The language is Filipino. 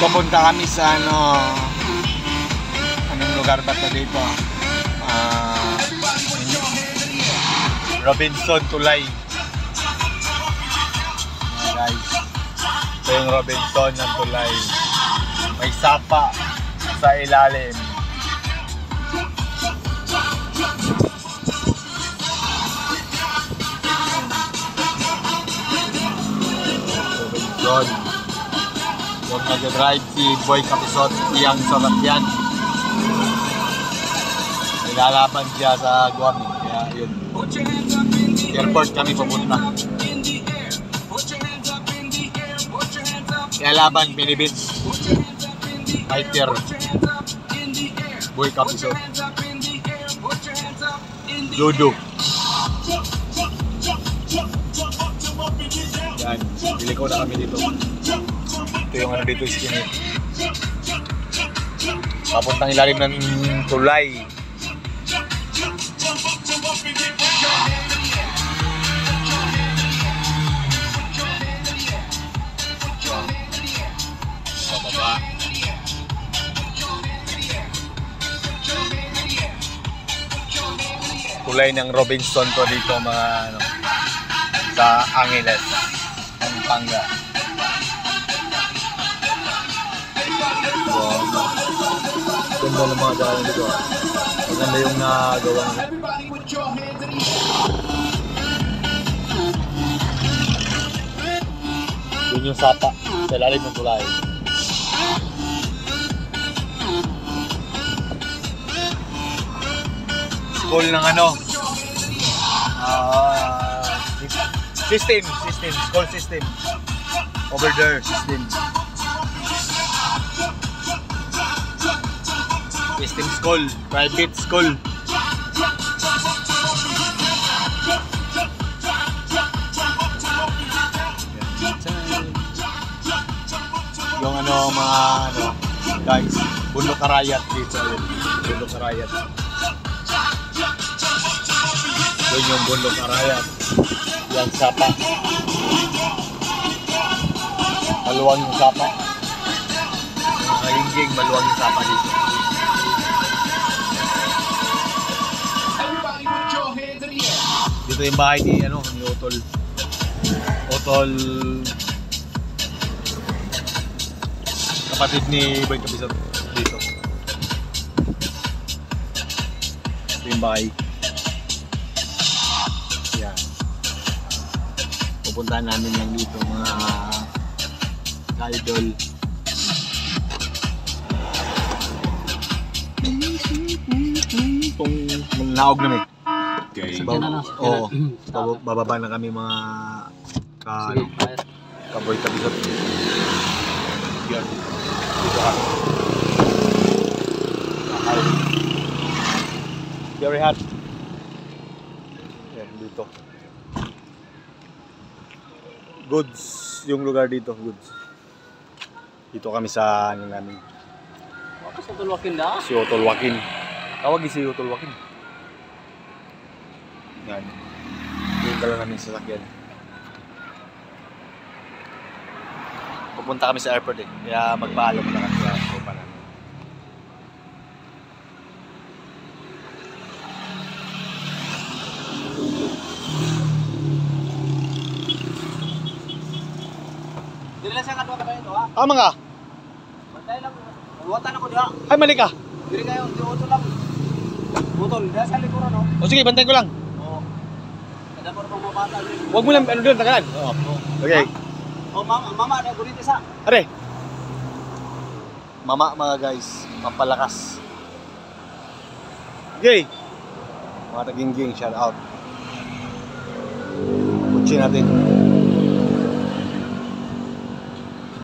Pupunta kami sa anong lugar ba ito dito? Robinson Tulay. Guys, ito yung Robinson ng Tulay. May sapa sa ilalim. Robinson. Yung nag-drive si Boy Capisot, iyang sarap yan. Nilalaban siya sa Guam. Kaya yun. Airport kami pupunta. Kaya laban, Binibits. Fighter. Boy Capisot. Judo. Yan. Bili ko na kami dito. Ito yung ano dito, skinny. Papuntang ilalim ng tulay. Bababa. Tulay ng Robinson to dito mga sa Angeles, Pampanga. Ganda ng mga daan dito. Maganda yung nagawa nila. Yun yung sapa sa ilalim ng tulay. School ng system, school system. Over there, system. System school, private school. Yung mga guys, Bundok Arayat dito. Bundok Arayat. Yun yung Bundok Arayat. Yan sapa. Maluwang yung sapa. Mga lingging, maluwang yung sapa dito. Dito yung bahay ni ni Otol. Otol, kapatid ni Boy Capisot dito. Ito yung bahay. Yan. Pupuntahan namin yan dito mga ka-idol. Kung naog namin. Okay. Bababa na kami mga ka-Boy Capisot. Yan. Dito kami. Very hot. Yan, dito. Goods yung lugar dito, goods. Dito kami sa namin. Ako sa Tulwakin na? Si Otol Joaquin. Tawag si Otol Joaquin. Yan. Yung dala namin sa sakyan. Pupunta kami sa airport kaya magpaalam na kami sa tropa namin. Dili lang siya kadwa ka ito ha? Tama nga. Bantay lang. Buwatan ako diha. Ay, mali ka. Dili kayo, di utol lang. Utol, diha sa likuran no? O sige, bantayin ko lang. Oo. Kada po pang mabata din. Huwag mo lang doon, takalan. Oo. Okay. Oh, mama, na gulit isa. Are. Mama mga guys, mapalakas. Okay. Mga tagingging, shout out. Kutsi natin.